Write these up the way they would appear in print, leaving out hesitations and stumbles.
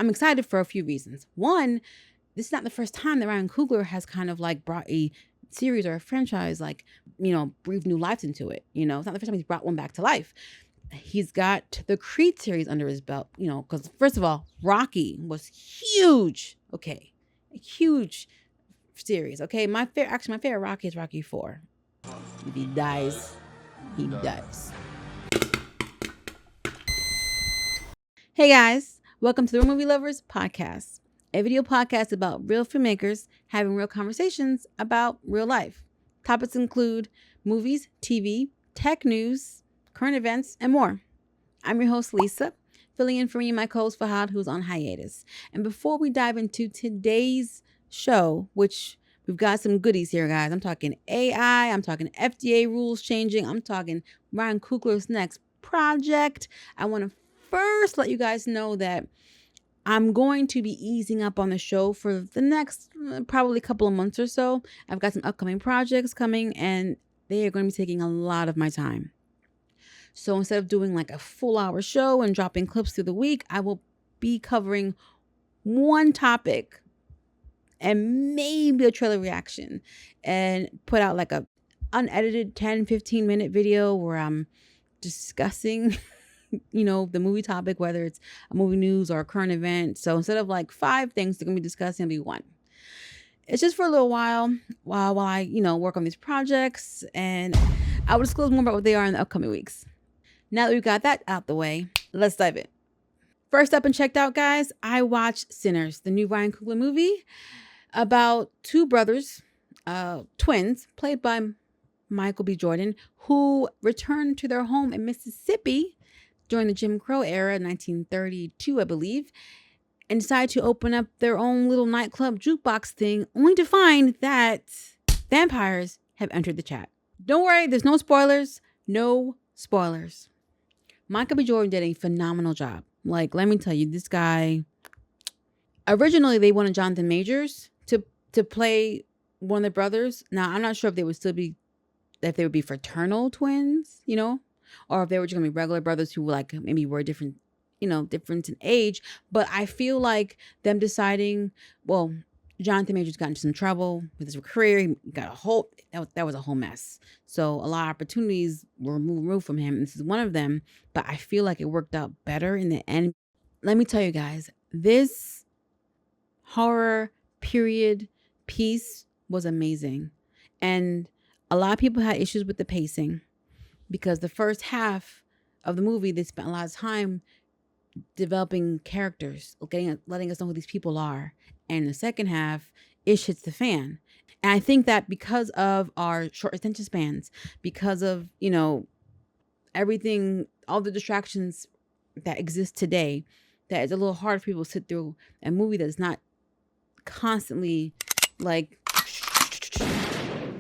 I'm excited for a few reasons. One, this is not the first time that Ryan Coogler has kind of like brought a series or a franchise, like, breathed new life into it. It's not the first time he's brought one back to life. He's got the Creed series under his belt, because first of all, Rocky was huge. Okay. A huge series. Okay. My favorite Rocky is Rocky 4. If he dies, he dies. Hey guys, welcome to the Real Movie Lovers podcast, a video podcast about real filmmakers having real conversations about real life. Topics include movies, TV, tech news, current events, and more. I'm your host, Lisa, filling in for me and my co-host, Fahad, who's on hiatus. And before we dive into today's show, which we've got some goodies here, guys. I'm talking AI, I'm talking FDA rules changing, I'm talking Ryan Coogler's next project. I want to first let you guys know that I'm going to be easing up on the show for the next probably couple of months or so. I've got some upcoming projects coming and they are going to be taking a lot of my time. So instead of doing like a full hour show and dropping clips through the week, I will be covering one topic and maybe a trailer reaction and put out like a unedited 10-15 minute video where I'm discussing the movie topic, whether it's a movie news or a current event. So instead of like 5 things they're going to be discussing, it'll be 1. It's just for a little while I, work on these projects, and I will disclose more about what they are in the upcoming weeks. Now that we've got that out the way, let's dive in. First up and checked out, guys, I watched Sinners, the new Ryan Coogler movie about 2 brothers, twins, played by Michael B. Jordan, who returned to their home in Mississippi during the Jim Crow era, 1932, I believe, and decided to open up their own little nightclub jukebox thing, only to find that vampires have entered the chat. Don't worry, there's no spoilers. No spoilers. Michael B. Jordan did a phenomenal job. Like, let me tell you, this guy, originally they wanted Jonathan Majors to play one of the brothers. Now, I'm not sure if they would be fraternal twins, or if they were just gonna be regular brothers who like maybe were different in age. But I feel like them deciding, well, Jonathan Majors got into some trouble with his career. He got that was a whole mess. So a lot of opportunities were removed from him. This is one of them, but I feel like it worked out better in the end. Let me tell you guys, this horror period piece was amazing. And a lot of people had issues with the pacing because the first half of the movie, they spent a lot of time developing characters, letting us know who these people are. And the second half, ish hits the fan. And I think that because of our short attention spans, because of, everything, all the distractions that exist today, that it's a little hard for people to sit through a movie that's not constantly like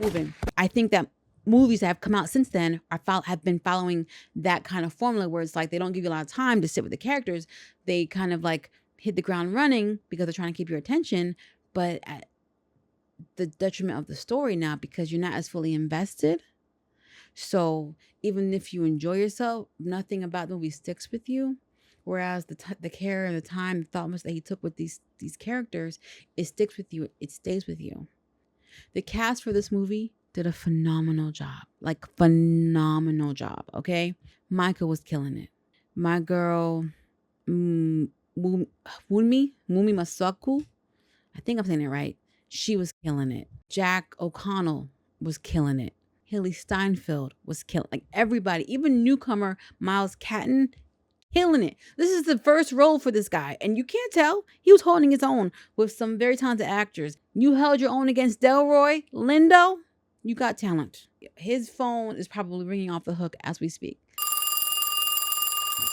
moving. I think that movies that have come out since then have been following that kind of formula where it's like they don't give you a lot of time to sit with the characters. They kind of like hit the ground running because they're trying to keep your attention, but at the detriment of the story now because you're not as fully invested. So even if you enjoy yourself, nothing about the movie sticks with you. Whereas the care and the time, the thought that he took with these characters, it sticks with you. It stays with you. The cast for this movie did a phenomenal job. Like, phenomenal job, okay? Michael was killing it. My girl, Wunmi Masaku, I think I'm saying it right. She was killing it. Jack O'Connell was killing it. Haley Steinfeld was killing, like, everybody, even newcomer Miles Catton, killing it. This is the first role for this guy, and you can't tell. He was holding his own with some very talented actors. You held your own against Delroy Lindo. You got talent. His phone is probably ringing off the hook as we speak.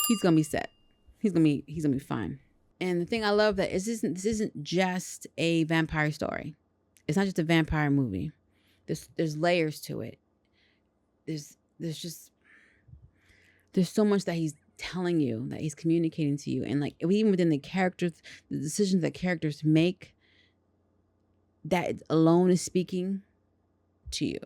He's gonna be set. He's gonna be fine. And the thing I love that is this isn't just a vampire story. It's not just a vampire movie. There's layers to it. There's so much that he's telling you, that he's communicating to you, and like even within the characters, the decisions that characters make, that alone is speaking to you.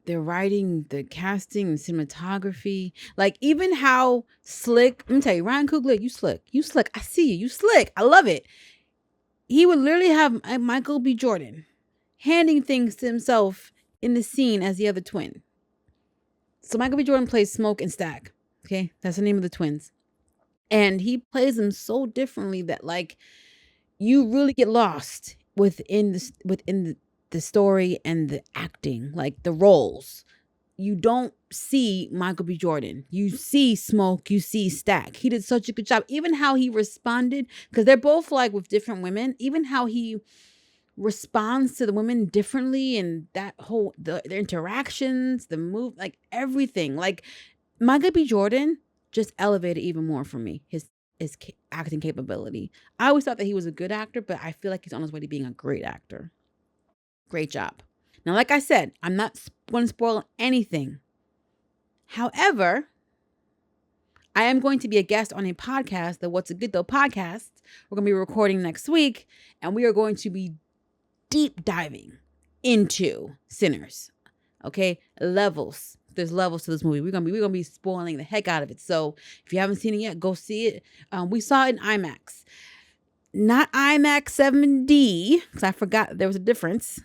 the writing, the casting, the cinematography, like even how slick. Let me tell you, Ryan Coogler, you slick. You slick. I see you. You slick. I love it. He would literally have Michael B. Jordan handing things to himself in the scene as the other twin. So Michael B. Jordan plays Smoke and Stack. Okay, that's the name of the twins. And he plays them so differently that like you really get lost within the story and the acting, like the roles. You don't see Michael B. Jordan. You see Smoke, you see Stack. He did such a good job. Even how he responded, because they're both like with different women, even how he responds to the women differently, and that whole the interactions, the move, like everything. Like Michael B. Jordan just elevated even more for me his acting capability. I always thought that he was a good actor, but I feel like he's on his way to being a great actor. Great job. Now, like I said, I'm not going to spoil anything. However, I am going to be a guest on a podcast, the What's a Good Though podcast. We're going to be recording next week, and we are going to be deep diving into Sinners. Okay, levels. There's levels to this movie. We're gonna be spoiling the heck out of it. So if you haven't seen it yet, go see it. We saw it in IMAX, not IMAX 7D, because I forgot there was a difference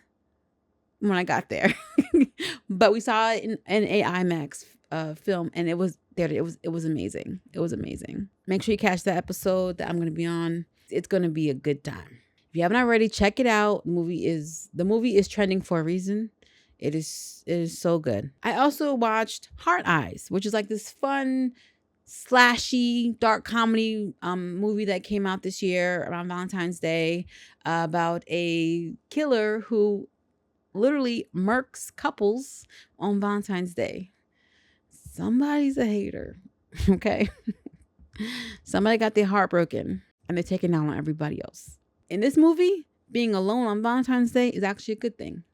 when I got there. But we saw it in a IMAX film, and it was amazing. It was amazing. Make sure you catch that episode that I'm gonna be on. It's gonna be a good time. If you haven't already, check it out. The movie is trending for a reason. It is so good. I also watched Heart Eyes, which is like this fun, slashy, dark comedy movie that came out this year around Valentine's Day, about a killer who literally murks couples on Valentine's Day. Somebody's a hater, okay? Somebody got their heart broken and they're taking out on everybody else. In this movie, being alone on Valentine's Day is actually a good thing.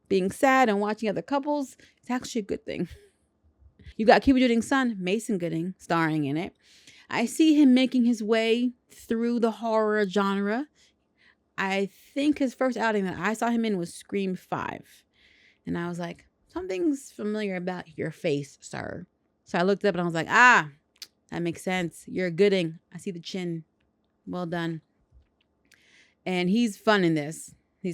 Being sad and watching other couples is actually a good thing. You got Cuba Gooding's son, Mason Gooding, starring in it. I see him making his way through the horror genre. I think his first outing that I saw him in was Scream 5. And I was like, something's familiar about your face, sir. So I looked up and I was like, that makes sense. You're a Gooding. I see the chin. Well done. And he's fun in this. He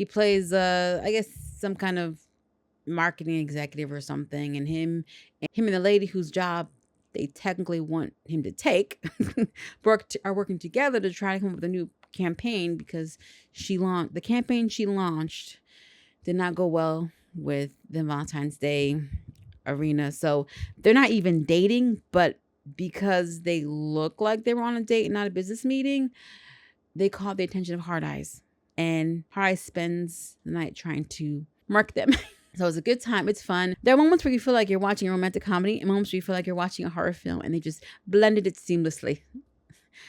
plays I guess some kind of marketing executive or something, and him and the lady whose job they technically want him to take are working together to try to come up with a new campaign, because the campaign she launched did not go well with the Valentine's Day arena. So they're not even dating, but because they look like they were on a date, not a business meeting, they caught the attention of Hard Eyes, and Hard Eyes spends the night trying to murk them. So it's a good time. It's fun. There are moments where you feel like you're watching a romantic comedy and moments where you feel like you're watching a horror film, and they just blended it seamlessly.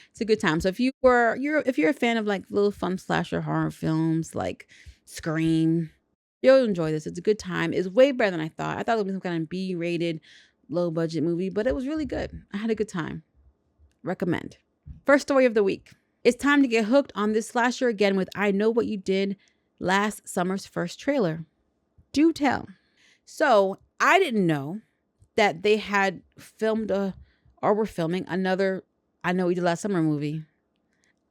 It's a good time. So if you're a fan of like little fun slasher horror films like Scream, you'll enjoy this. It's a good time. It's way better than I thought. I thought it was some kind of B-rated, low-budget movie, but it was really good. I had a good time. Recommend. First story of the week. It's time to get hooked on this slasher again with I Know What You Did last summer's first trailer. Do tell. So I didn't know that they had filmed or were filming another I Know What You Did Last Summer movie.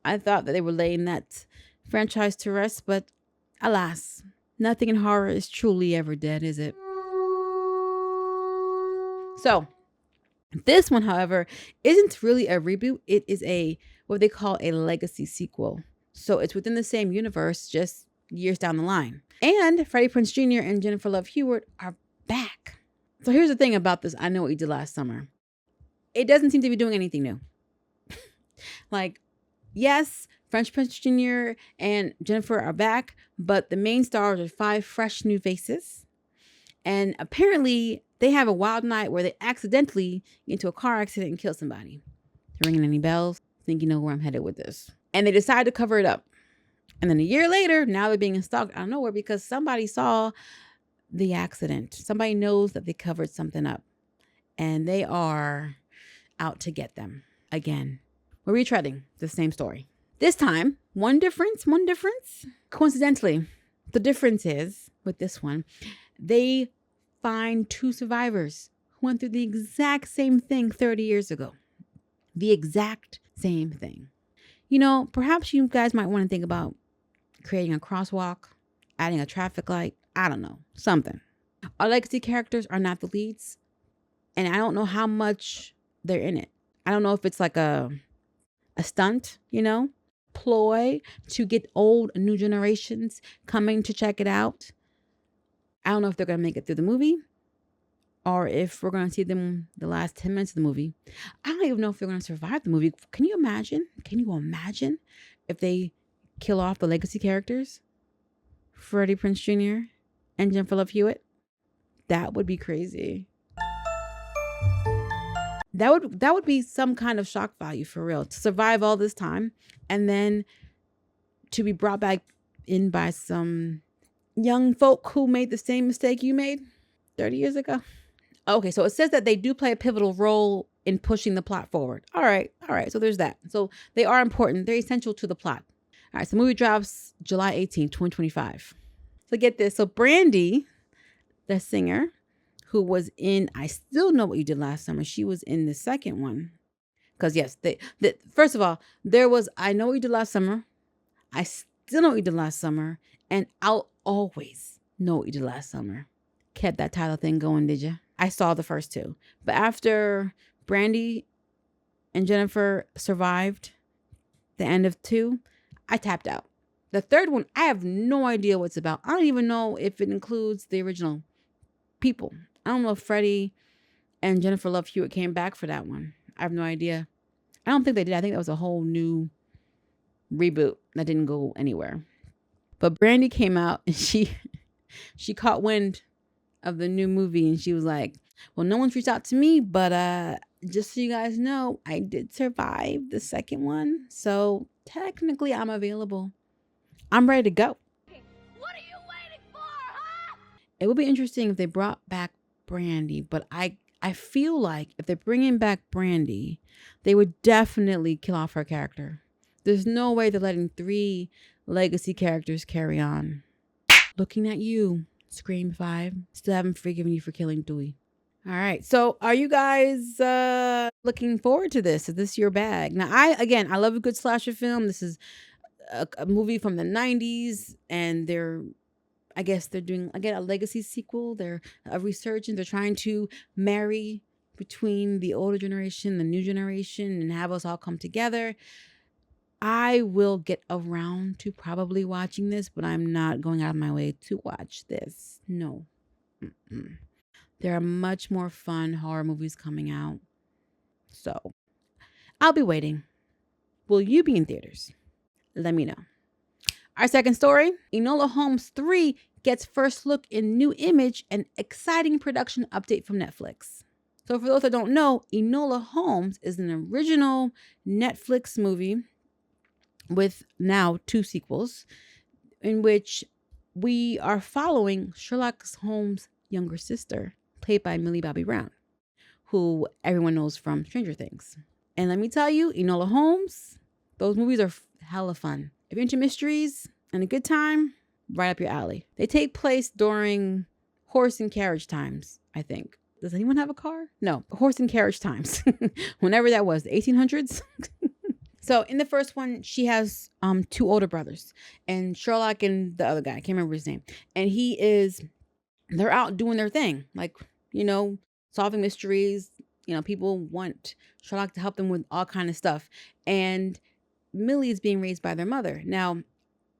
I thought that they were laying that franchise to rest, but alas, nothing in horror is truly ever dead, is it? So this one, however, isn't really a reboot. It is what they call a legacy sequel. So it's within the same universe, just years down the line. And Freddie Prinze Jr. and Jennifer Love Hewitt are back. So here's the thing about this I Know What You Did Last Summer. It doesn't seem to be doing anything new. Like, yes, Freddie Prinze Jr. and Jennifer are back, but the main stars are 5 fresh new faces. And apparently they have a wild night where they accidentally get into a car accident and kill somebody. Ringing any bells? I think you know where I'm headed with this. And they decide to cover it up. And then a year later, now they're being stalked out of nowhere because somebody saw the accident. Somebody knows that they covered something up. And they are out to get them again. We're retreading the same story. This time, one difference. Coincidentally, the difference is with this one, They find two survivors who went through the exact same thing 30 years ago. The exact same thing. Perhaps you guys might want to think about creating a crosswalk, adding a traffic light. I don't know, something. Our legacy characters are not the leads, and I don't know how much they're in it. I don't know if it's like a stunt, ploy to get old new generations coming to check it out. I don't know if they're going to make it through the movie or if we're going to see them the last 10 minutes of the movie. I don't even know if they're going to survive the movie. Can you imagine? If they kill off the legacy characters? Freddie Prinze Jr. and Jennifer Love Hewitt? That would be crazy. That would be some kind of shock value for real, to survive all this time and then to be brought back in by some young folk who made the same mistake you made 30 years ago. Okay, so it says that they do play a pivotal role in pushing the plot forward. All right. So there's that. So they are important. They're essential to the plot. All right, so the movie drops July 18th, 2025. So get this. So Brandy, the singer, who was in I Still Know What You Did Last Summer, she was in the second one. Because yes, first of all, there was I Know What You Did Last Summer, I Still Know What You Did Last Summer, and I'll Always Know What You Did Last Summer. Kept that title thing going, did you? I saw the first two. But after Brandy and Jennifer survived the end of 2, I tapped out. The third one, I have no idea what it's about. I don't even know if it includes the original people. I don't know if Freddie and Jennifer Love Hewitt came back for that one. I have no idea. I don't think they did. I think that was a whole new reboot that didn't go anywhere. But Brandy came out and she caught wind of the new movie and she was like, well, no one's reached out to me, but just so you guys know, I did survive the second one. So technically I'm available. I'm ready to go. What are you waiting for, huh? It would be interesting if they brought back Brandy, but I feel like if they're bringing back Brandy, they would definitely kill off her character. There's no way they're letting 3 legacy characters carry on. Looking at you, Scream 5. Still haven't forgiven you for killing Dewey. All right. So are you guys looking forward to this? Is this your bag? Now, I love a good slasher film. This is a movie from the 90s, and they're doing, again, a legacy sequel. They're a resurgence. They're trying to marry between the older generation, the new generation, and have us all come together. I will get around to probably watching this, but I'm not going out of my way to watch this. No. Mm-mm. There are much more fun horror movies coming out. So I'll be waiting. Will you be in theaters? Let me know. Our second story, Enola Holmes 3 gets first look in new image and exciting production update from Netflix. So for those that don't know, Enola Holmes is an original Netflix movie with now 2 sequels in which we are following Sherlock Holmes' younger sister, played by Millie Bobby Brown, who everyone knows from Stranger Things. And let me tell you, Enola Holmes, those movies are hella fun. If you're into mysteries and a good time, right up your alley. They take place during horse and carriage times, I think. Does anyone have a car? No, horse and carriage times. Whenever that was, the 1800s. So in the first one, she has 2 older brothers, and Sherlock and the other guy, I can't remember his name. And they're out doing their thing, like, solving mysteries. People want Sherlock to help them with all kind of stuff. And Millie is being raised by their mother. Now,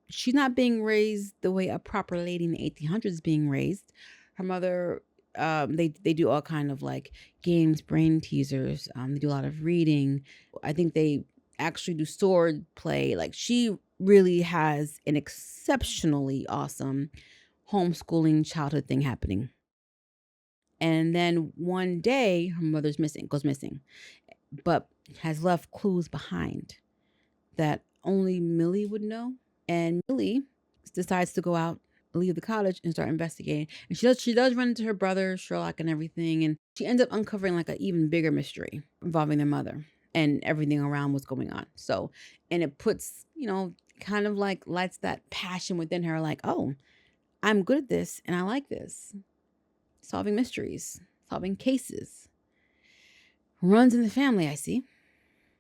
she's not being raised the way a proper lady in the 1800s is being raised. Her mother, they do all kind of like games, brain teasers. They do a lot of reading. I think they actually do sword play. Like, she really has an exceptionally awesome homeschooling childhood thing happening. And then one day her mother's goes missing, but has left clues behind that only Millie would know. And Millie decides to go out, leave the college, and start investigating. And she does run into her brother Sherlock and everything, and she ends up uncovering like an even bigger mystery involving their mother and everything around what's going on. So, and it puts, kind of like lights that passion within her, like, oh, I'm good at this and I like this. solving mysteries, solving cases. Runs in the family, I see.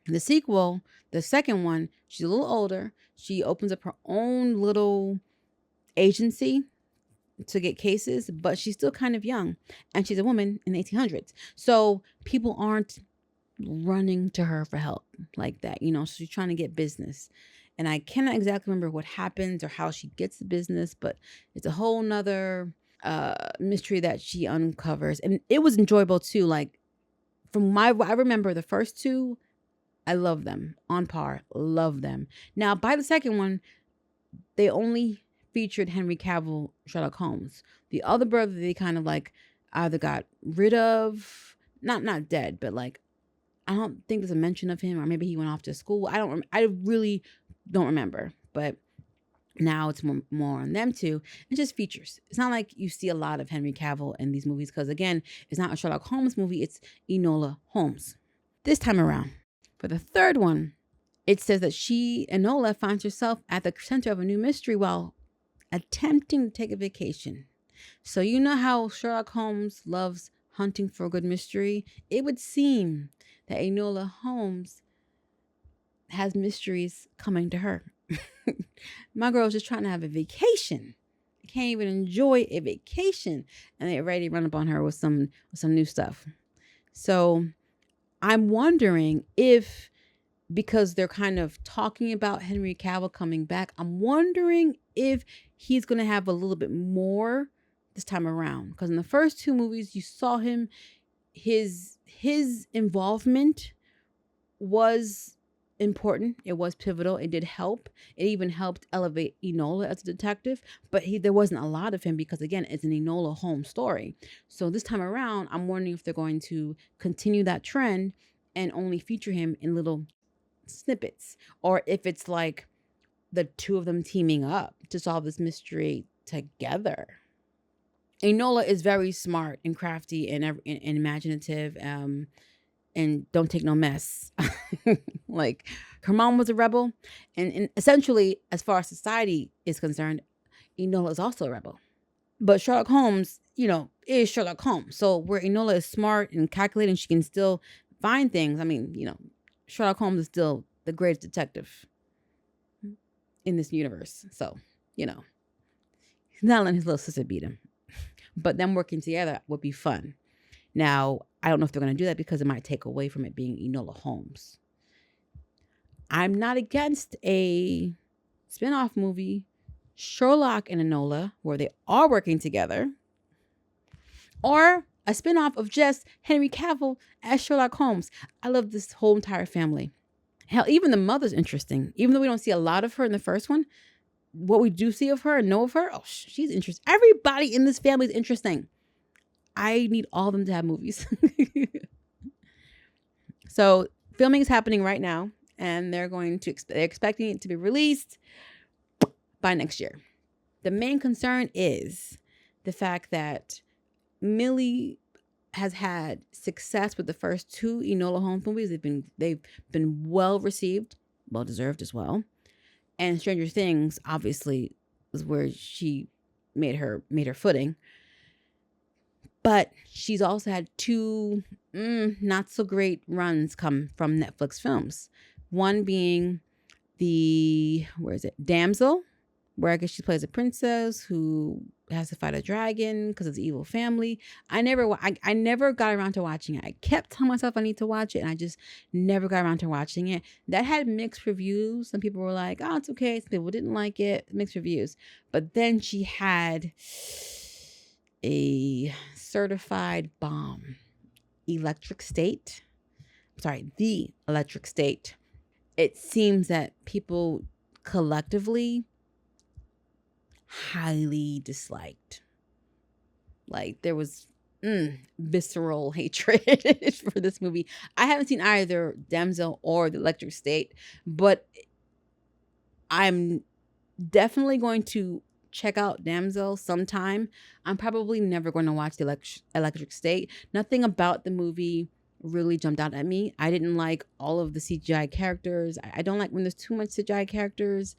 The sequel, the second one, she's a little older. She opens up her own little agency to get cases, but she's still kind of young. And she's a woman in the 1800s. So people aren't running to her for help like that. So she's trying to get business. And I cannot exactly remember what happens or how she gets the business, but it's a whole nother mystery that she uncovers. And it was enjoyable too. Like I remember the first two, I love them. On par. Love them. Now, by the second one, they only featured Henry Cavill, Sherlock Holmes. The other brother, they kind of like either got rid of, not dead, but like, I don't think there's a mention of him, or maybe he went off to school. I really don't remember, but now it's more on them too. And just features. It's not like you see a lot of Henry Cavill in these movies, because again, it's not a Sherlock Holmes movie, it's Enola Holmes. This time around, for the third one, it says that Enola, finds herself at the center of a new mystery while attempting to take a vacation. So you know how Sherlock Holmes loves hunting for a good mystery? It would seem that Enola Holmes has mysteries coming to her. My girl's just trying to have a vacation. Can't even enjoy a vacation, and they already run up on her with some new stuff. So I'm wondering if, because they're kind of talking about Henry Cavill coming back, I'm wondering if he's going to have a little bit more this time around. Because in the first two movies, you saw him, his involvement was important. It was pivotal. It did help. It even helped elevate Enola as a detective. But there wasn't a lot of him because, again, it's an Enola Holmes story. So this time around, I'm wondering if they're going to continue that trend and only feature him in little snippets, or if it's like the two of them teaming up to solve this mystery together. Enola is very smart and crafty and imaginative, and don't take no mess. Like, her mom was a rebel, and essentially, as far as society is concerned, Enola is also a rebel. But Sherlock Holmes, is Sherlock Holmes. So where Enola is smart and calculating, she can still find things. I mean, Sherlock Holmes is still the greatest detective in this universe. So, he's not letting his little sister beat him. But them working together would be fun. Now, I don't know if they're going to do that because it might take away from it being Enola Holmes. I'm not against a spin-off movie, Sherlock and Enola, where they are working together. Or a spin-off of just Henry Cavill as Sherlock Holmes. I love this whole entire family. Hell, even the mother's interesting. Even though we don't see a lot of her in the first one, what we do see of her and know of her, she's interesting. Everybody in this family is interesting. I need all of them to have movies. So filming is happening right now, and they're expecting it to be released by next year. The main concern is the fact that Millie has had success with the first two Enola Holmes movies. They've been well received, well deserved as well. And Stranger Things obviously was where she made her footing. But she's also had two not so great runs come from Netflix films. One being Damsel, where I guess she plays a princess who has to fight a dragon because of the evil family. I never got around to watching it. I kept telling myself I need to watch it, and I just never got around to watching it. That had mixed reviews. Some people were like, oh, it's okay. Some people didn't like it. Mixed reviews. But then she had a certified bomb, The Electric State. It seems that people collectively highly disliked. Like, there was visceral hatred for this movie. I haven't seen either Damsel or The Electric State, but I'm definitely going to check out Damsel sometime. I'm probably never going to watch The Electric State. Nothing about the movie really jumped out at me. I didn't like all of the CGI characters. I don't like when there's too much CGI characters.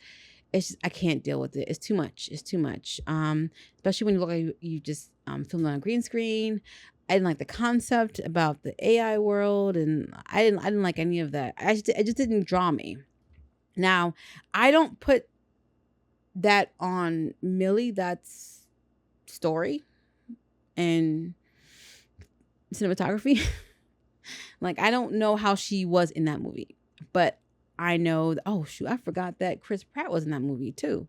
it's just, I can't deal with it. It's too much. It's too much. Especially when you look like you just filmed on a green screen. I didn't like the concept about the AI world, and I didn't like any of that. It just didn't draw me. Now, I don't put that on Millie. That's story and cinematography. Like, I don't know how she was in that movie, but I know oh shoot, I forgot that Chris Pratt was in that movie too.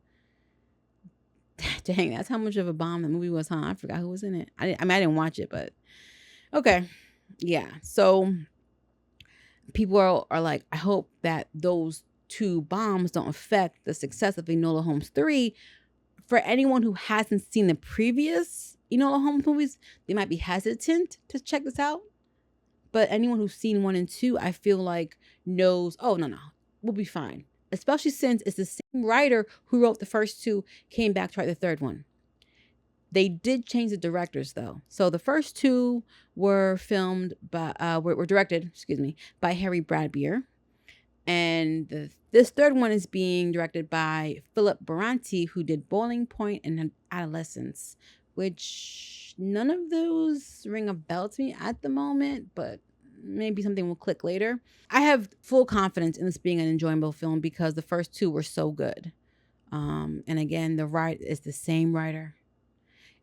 Dang, that's how much of a bomb the movie was, huh? I forgot who was in it. I didn't watch it, but okay. Yeah. So people are like, I hope that those two bombs don't affect the success of Enola Holmes 3. For anyone who hasn't seen the previous Enola Holmes movies, they might be hesitant to check this out. But anyone who's seen 1 and 2, I feel like knows, oh, no, we'll be fine. Especially since it's the same writer who wrote the first 2 came back to write the third one. They did change the directors, though. So the first 2 were directed by Harry Bradbeer. And this third one is being directed by Philip Baranti, who did Boiling Point and Adolescence, which none of those ring a bell to me at the moment, but maybe something will click later. I have full confidence in this being an enjoyable film because the first 2 were so good. And again, it's the same writer.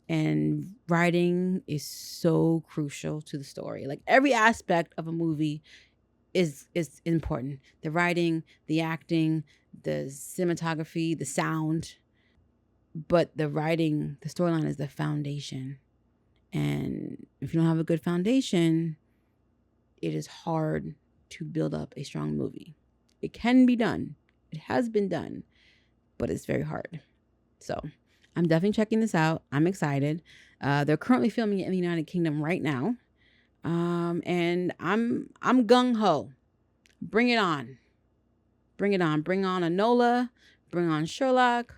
And writing is so crucial to the story. Like, every aspect of a movie is important. The writing, the acting, the cinematography, the sound. But the writing, the storyline is the foundation. And if you don't have a good foundation, it is hard to build up a strong movie. It can be done. It has been done. But it's very hard. So I'm definitely checking this out. I'm excited. They're currently filming it in the United Kingdom right now. And I'm gung-ho. Bring it on. Bring it on. Bring on Enola. Bring on Sherlock.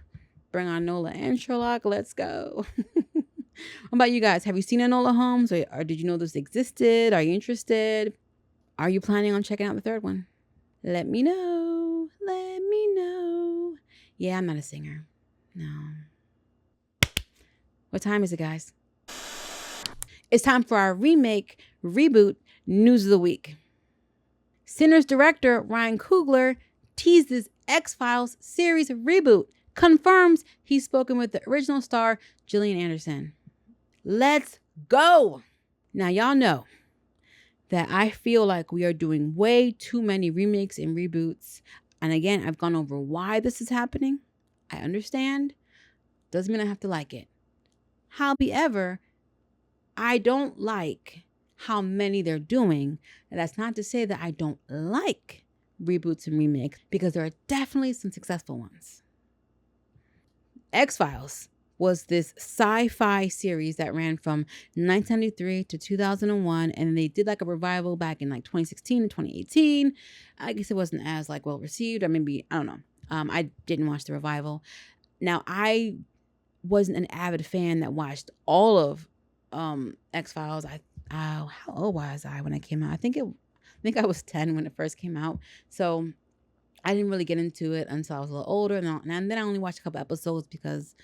Bring on Enola and Sherlock. Let's go. What about you guys? Have you seen Enola Holmes? Or did you know this existed? Are you interested? Are you planning on checking out the third one? Let me know. Let me know. Yeah, I'm not a singer. No. What time is it, guys? It's time for our reboot news of the week. Sinners director Ryan Coogler teases X-Files series reboot, confirms he's spoken with the original star Gillian Anderson. Let's go! Now, y'all know that I feel like we are doing way too many remakes and reboots. And again, I've gone over why this is happening. I understand. Doesn't mean I have to like it. However, I don't like how many they're doing. And that's not to say that I don't like reboots and remakes, because there are definitely some successful ones. X-Files was this sci-fi series that ran from 1993 to 2001, and they did like a revival back in like 2016 and 2018. I guess it wasn't as like well received, or maybe, I don't know. I didn't watch the revival. Now, I wasn't an avid fan that watched all of X-Files. How old was I when it came out? I think I was 10 when it first came out. So I didn't really get into it until I was a little older. And then I only watched a couple episodes because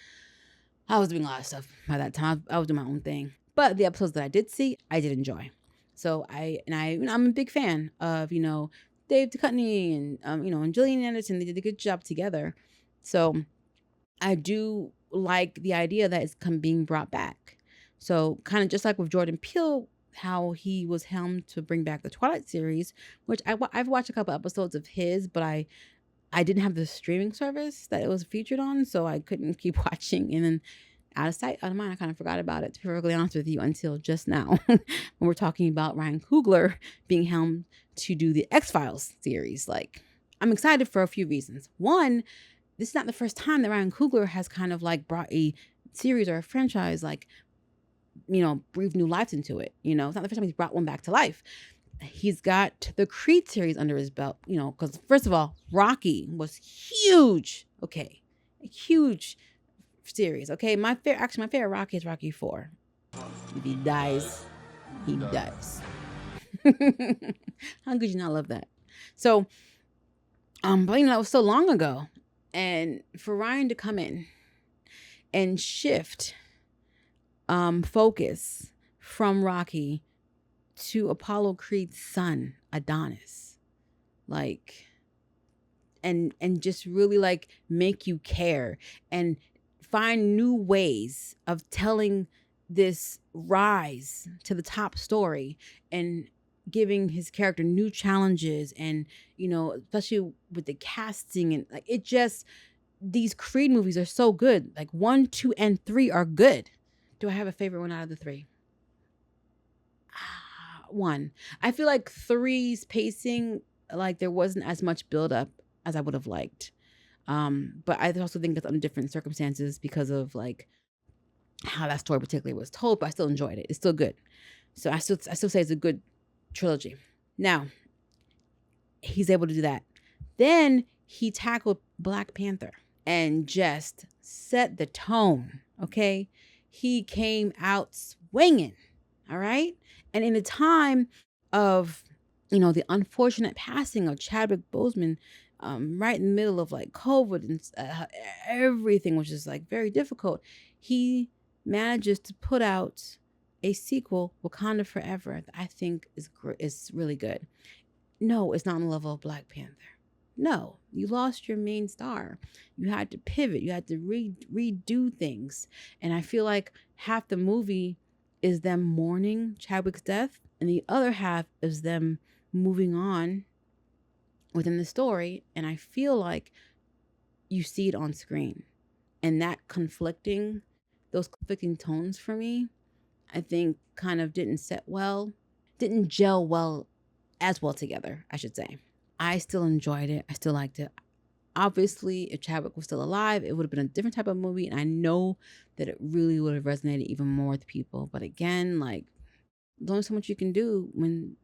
I was doing a lot of stuff by that time. I was doing my own thing. But the episodes that I did see, I did enjoy. So I'm a big fan of, Dave Duchovny and, and Gillian Anderson. They did a good job together. So I do like the idea that it's being brought back. So kind of just like with Jordan Peele, how he was helmed to bring back the Twilight series, which I've watched a couple episodes of his, but I didn't have the streaming service that it was featured on, so I couldn't keep watching. And then out of sight, out of mind, I kind of forgot about it, to be perfectly honest with you, until just now when we're talking about Ryan Coogler being helmed to do the X-Files series. Like, I'm excited for a few reasons. One, this is not the first time that Ryan Coogler has kind of like brought a series or a franchise, like, breathe new life into it. It's not the first time he's brought one back to life. He's got the Creed series under his belt, because first of all, Rocky was huge. Okay. A huge series. Okay. My favorite Rocky is Rocky 4. If he dies, he dies. How could you not love that? So, but that was so long ago. And for Ryan to come in and shift focus from Rocky to Apollo Creed's son, Adonis, like, and just really like make you care and find new ways of telling this rise to the top story and giving his character new challenges, and especially with the casting, and like it just, these Creed movies are so good. Like 1, 2, and 3 are good. Do I have a favorite one out of the 3? 1. I feel like 3's pacing, like there wasn't as much buildup as I would have liked. But I also think that's under different circumstances because of like how that story particularly was told, but I still enjoyed it. It's still good. So I still say it's a good trilogy. Now, he's able to do that. Then he tackled Black Panther and just set the tone, okay? He came out swinging, all right? And in a time of, the unfortunate passing of Chadwick Boseman, right in the middle of like COVID and everything was just like very difficult, he manages to put out a sequel, Wakanda Forever, that I think is really good. No, it's not on the level of Black Panther. No, you lost your main star. You had to pivot. You had to redo things. And I feel like half the movie is them mourning Chadwick's death, and the other half is them moving on within the story. And I feel like you see it on screen. And those conflicting tones for me, I think kind of didn't gel as well together, I should say. I still enjoyed it. I still liked it. Obviously, if Chadwick was still alive, it would have been a different type of movie. And I know that it really would have resonated even more with people. But again, like, there's only so much you can do when,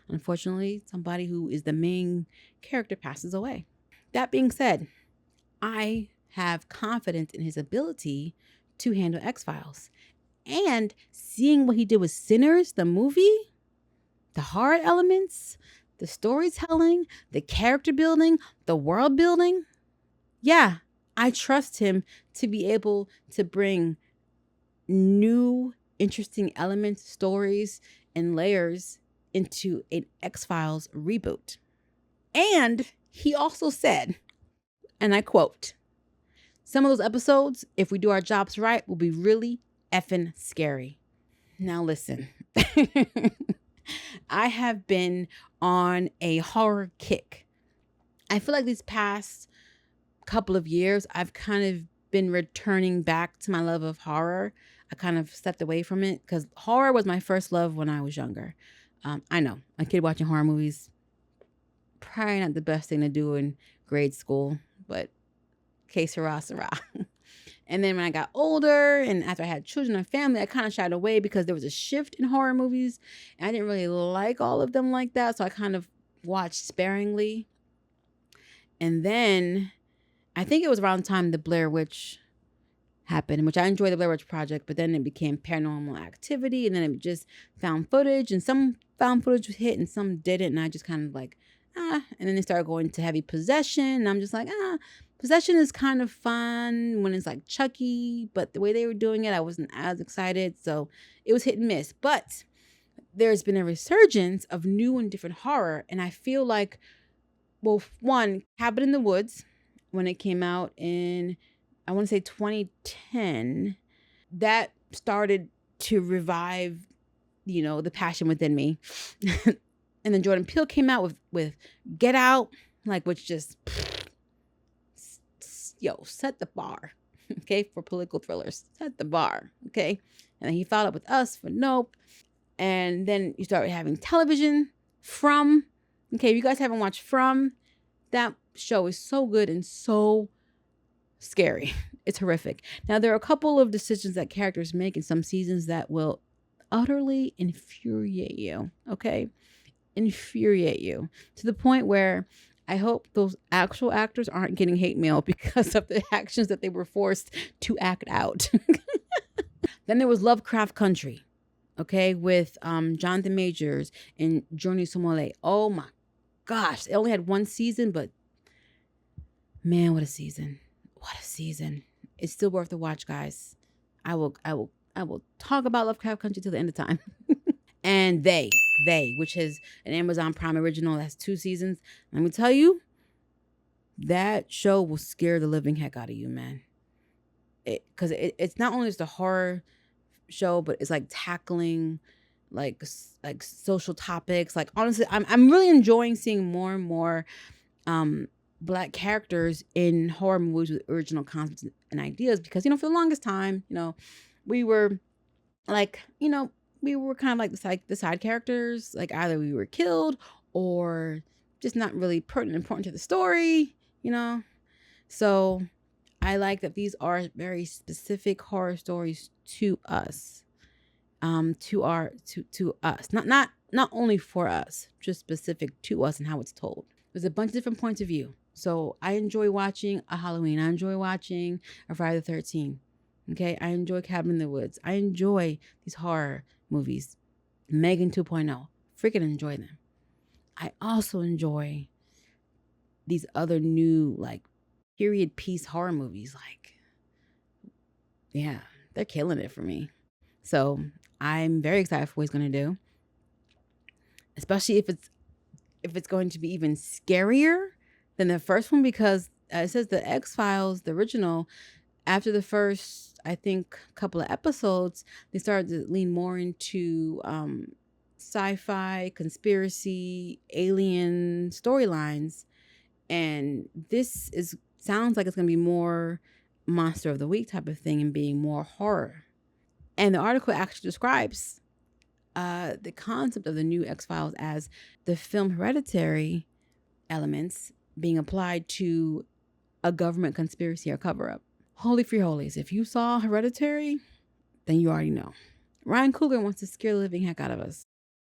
unfortunately, somebody who is the main character passes away. That being said, I have confidence in his ability to handle X-Files. And seeing what he did with Sinners, the movie, the horror elements, the storytelling, the character building, the world building. Yeah, I trust him to be able to bring new, interesting elements, stories, and layers into an X-Files reboot. And he also said, and I quote, "Some of those episodes, if we do our jobs right, will be really effing scary." Now listen. I have been on a horror kick. I feel like these past couple of years, I've kind of been returning back to my love of horror. I kind of stepped away from it because horror was my first love when I was younger. I know, a kid watching horror movies, probably not the best thing to do in grade school, but que sera, sera. And then when I got older and after I had children and family, I kind of shied away because there was a shift in horror movies and I didn't really like all of them like that. So I kind of watched sparingly. And then I think it was around the time the Blair Witch happened, which I enjoyed the Blair Witch Project, but then it became Paranormal Activity, and then it just found footage, and some found footage was hit and some didn't. And I just kind of like, and then they started going to heavy possession. And I'm just like, possession is kind of fun when it's like Chucky, but the way they were doing it, I wasn't as excited. So it was hit and miss. But there's been a resurgence of new and different horror. And I feel like, well, one, Cabin in the Woods, when it came out in, I want to say 2010, that started to revive, the passion within me. And then Jordan Peele came out with Get Out, like, which just, set the bar, okay, for political thrillers. Set the bar, okay? And then he followed up with Us for Nope. And then you start having television, From. Okay, if you guys haven't watched From, that show is so good and so scary. It's horrific. Now, there are a couple of decisions that characters make in some seasons that will utterly infuriate you, okay? Infuriate you to the point where I hope those actual actors aren't getting hate mail because of the actions that they were forced to act out. Then there was Lovecraft Country, okay, with Jonathan Majors and Journey Smollett. Oh my gosh, they only had one season, but Man, what a season. What a season. It's still worth the watch, guys. I will talk about Lovecraft Country till the end of time. And which is an Amazon Prime original that has 2 seasons. Let me tell you, that show will scare the living heck out of you, man. Because it's not only just a horror show, but it's like tackling like social topics. Like, honestly, I'm really enjoying seeing more and more Black characters in horror movies with original concepts and ideas, because for the longest time, we were like, we were kind of like the side characters. Like, either we were killed or just not really pertinent important to the story, so I like that these are very specific horror stories to us, to us, not only for us, just specific to us and how it's told. There's a bunch of different points of view. So I enjoy watching a Halloween. I enjoy watching a Friday the 13th. Okay, I enjoy Cabin in the Woods. I enjoy these horror movies. Megan 2.0. Freaking enjoy them. I also enjoy these other new, like, period piece horror movies. Like, yeah, they're killing it for me. So I'm very excited for what he's going to do. Especially if it's going to be even scarier than the first one, because it says the X-Files, the original, after the first, I think, couple of episodes, they started to lean more into sci-fi, conspiracy, alien storylines. And this sounds like it's going to be more Monster of the Week type of thing and being more horror. And the article actually describes the concept of the new X-Files as the film Hereditary elements being applied to a government conspiracy or cover-up. Holy free holies. If you saw Hereditary, then you already know. Ryan Coogler wants to scare the living heck out of us.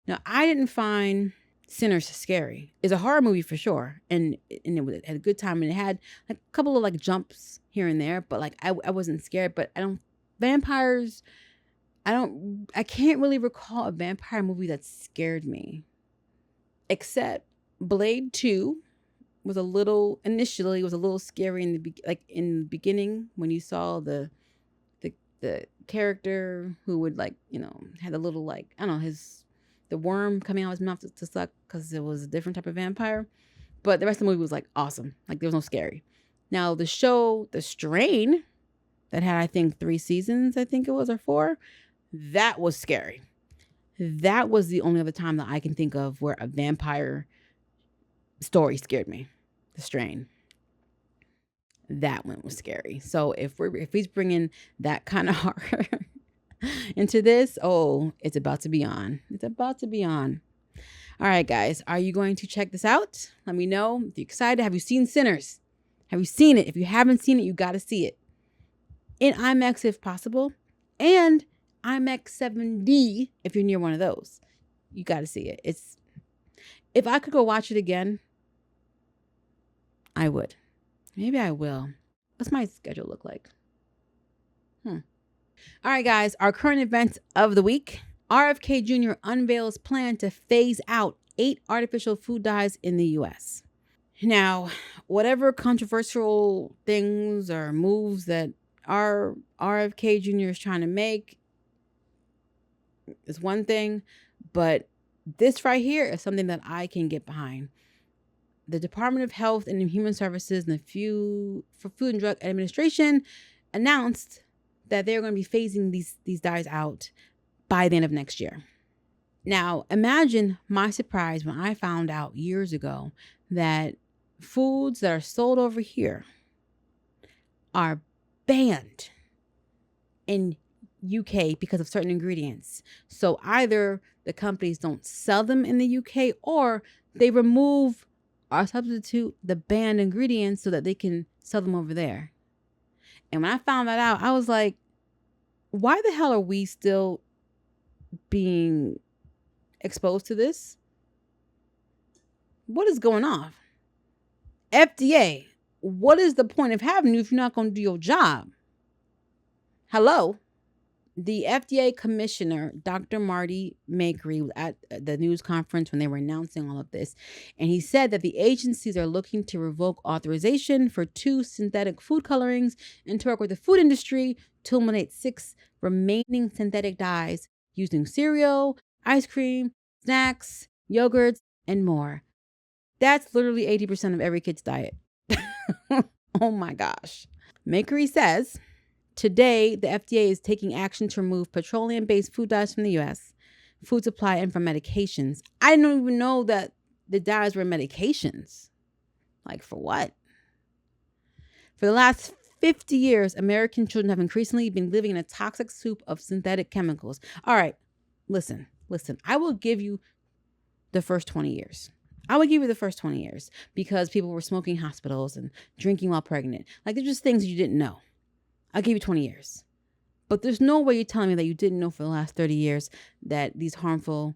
Now, I didn't find Sinners scary. It's a horror movie for sure. And it had a good time. And it had like a couple of like jumps here and there. But like I wasn't scared. But vampires, I can't really recall a vampire movie that scared me. Except Blade 2 was initially a little scary in the beginning, when you saw the character who would, like, had a little, like, I don't know, the worm coming out of his mouth to suck, because it was a different type of vampire. But the rest of the movie was like awesome. Like, there was no scary. Now the show, The Strain, that had, I think, 3 seasons, I think it was, or 4, that was scary. That was the only other time that I can think of where a vampire story scared me. The Strain. That one was scary. So if he's bringing that kind of horror into this, it's about to be on. It's about to be on. All right, guys, are you going to check this out? Let me know if you're excited. Have you seen Sinners? Have you seen it? If you haven't seen it, you got to see it in IMAX if possible, and IMAX 7D if you're near one of those. You got to see it. If I could go watch it again, I would. Maybe I will. What's my schedule look like? All right, guys. Our current events of the week. RFK Jr. unveils plan to phase out 8 artificial food dyes in the U.S. Now, whatever controversial things or moves that our RFK Jr. is trying to make is one thing, but this right here is something that I can get behind. The Department of Health and Human Services and the Food and Drug Administration announced that they're going to be phasing these dyes out by the end of next year. Now, imagine my surprise when I found out years ago that foods that are sold over here are banned in UK because of certain ingredients. So either the companies don't sell them in the UK, or they remove or substitute the banned ingredients so that they can sell them over there. And when I found that out, I was like, why the hell are we still being exposed to this? What is going on? FDA, what is the point of having you if you're not going to do your job? Hello? The FDA commissioner, Dr. Marty Makary, was at the news conference when they were announcing all of this. And he said that the agencies are looking to revoke authorization for 2 synthetic food colorings and to work with the food industry to eliminate 6 remaining synthetic dyes used in cereal, ice cream, snacks, yogurts, and more. That's literally 80% of every kid's diet. Oh my gosh. Makary says, today, the FDA is taking action to remove petroleum-based food dyes from the U.S., food supply, and from medications. I didn't even know that the dyes were medications. Like, for what? For the last 50 years, American children have increasingly been living in a toxic soup of synthetic chemicals. All right, listen. I will give you the first 20 years. Because people were smoking in hospitals and drinking while pregnant. Like, they're just things you didn't know. I'll give you 20 years. But there's no way you're telling me that you didn't know for the last 30 years that these harmful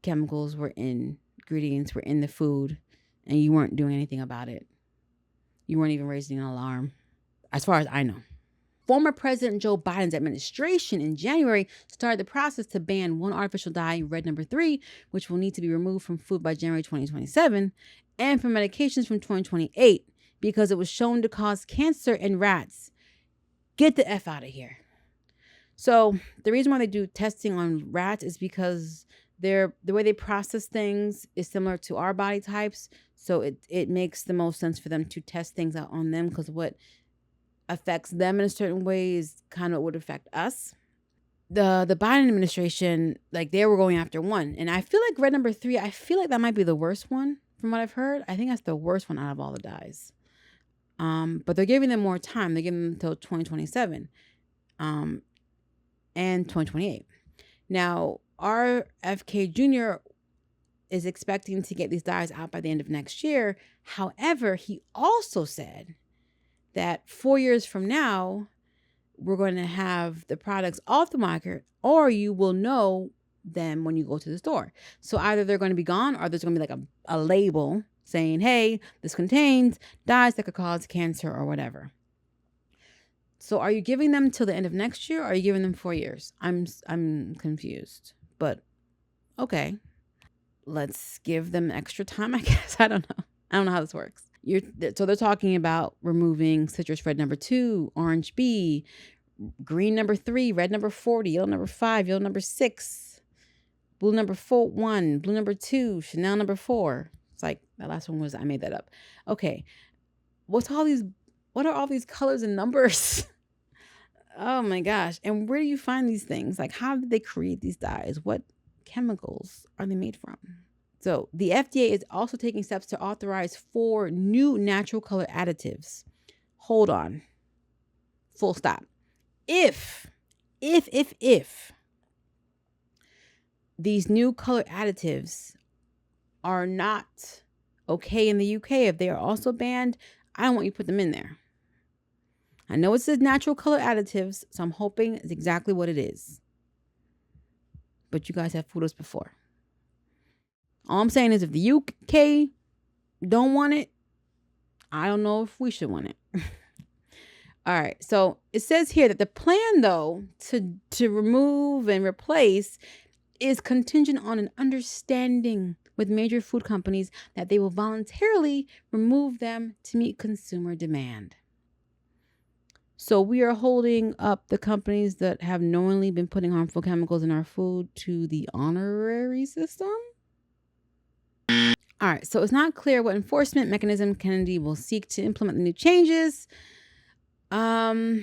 chemicals ingredients were in the food and you weren't doing anything about it. You weren't even raising an alarm, as far as I know. Former President Joe Biden's administration in January started the process to ban one artificial dye, red number 3, which will need to be removed from food by January 2027, and from medications from 2028 because it was shown to cause cancer in rats. Get the F out of here. So the reason why they do testing on rats is because the way they process things is similar to our body types. So it makes the most sense for them to test things out on them, because what affects them in a certain way is kind of what would affect us. The Biden administration, like, they were going after one. And I feel like red number 3, I feel like that might be the worst one from what I've heard. I think that's the worst one out of all the dyes. But they're giving them more time. They're giving them until 2027 and 2028. Now, RFK Jr. is expecting to get these dyes out by the end of next year. However, he also said that 4 years from now, we're going to have the products off the market, or you will know them when you go to the store. So either they're going to be gone, or there's going to be like a label saying, hey, this contains dyes that could cause cancer or whatever. So are you giving them till the end of next year, or are you giving them 4 years? I'm confused, but okay. Let's give them extra time, I guess. I don't know how this works. So they're talking about removing citrus red number 2, orange B, green number 3, red number 40, yellow number 5, yellow number 6, blue number 1, blue number 2, Chanel number 4. It's like that last one was, I made that up. Okay. What are all these colors and numbers? Oh my gosh. And where do you find these things? Like, how did they create these dyes? What chemicals are they made from? So the FDA is also taking steps to authorize 4 new natural color additives. Hold on. Full stop. If these new color additives are not okay in the UK, if they are also banned, I don't want you to put them in there. I know it says natural color additives, so I'm hoping it's exactly what it is. But you guys have fooled us before. All I'm saying is, if the UK don't want it, I don't know if we should want it. All right. So it says here that the plan, though, to remove and replace is contingent on an understanding with major food companies that they will voluntarily remove them to meet consumer demand. So we are holding up the companies that have knowingly been putting harmful chemicals in our food to the honorary system. All right, so it's not clear what enforcement mechanism Kennedy will seek to implement the new changes. Kennedy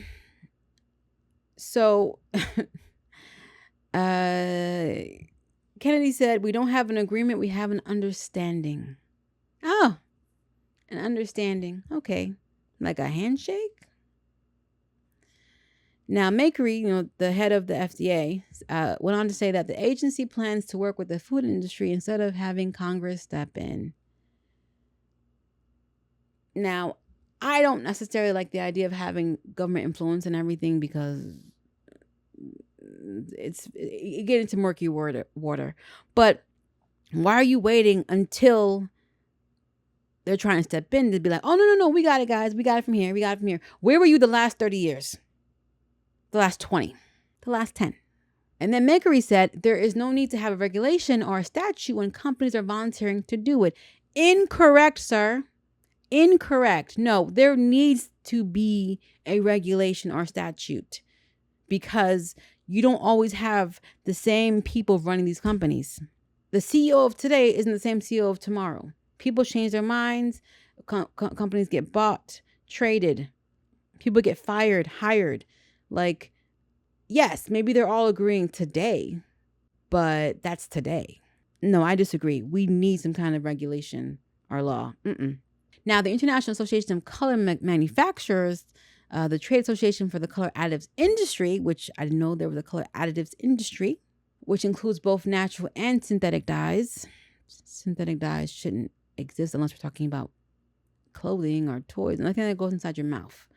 said, we don't have an agreement, we have an understanding. Oh, an understanding. Okay, like a handshake? Now, Makary, the head of the FDA, went on to say that the agency plans to work with the food industry instead of having Congress step in. Now, I don't necessarily like the idea of having government influence and everything, because you get into murky water. But why are you waiting until they're trying to step in to be like, oh, no, we got it, guys. We got it from here. Where were you the last 30 years? The last 20? the last 10. And then Makery said there is no need to have a regulation or a statute when companies are volunteering to do it. Incorrect, sir. Incorrect. No, there needs to be a regulation or statute because you don't always have the same people running these companies. The CEO of today isn't the same CEO of tomorrow. People change their minds. Companies get bought, traded. People get fired, hired. Like, yes, maybe they're all agreeing today, but that's today. No, I disagree. We need some kind of regulation or law. Now, the International Association of Color Manufacturers, the Trade Association for the Color Additives Industry, which I didn't know there was a color additives industry, which includes both natural and synthetic dyes. Synthetic dyes shouldn't exist unless we're talking about clothing or toys, nothing that goes inside your mouth.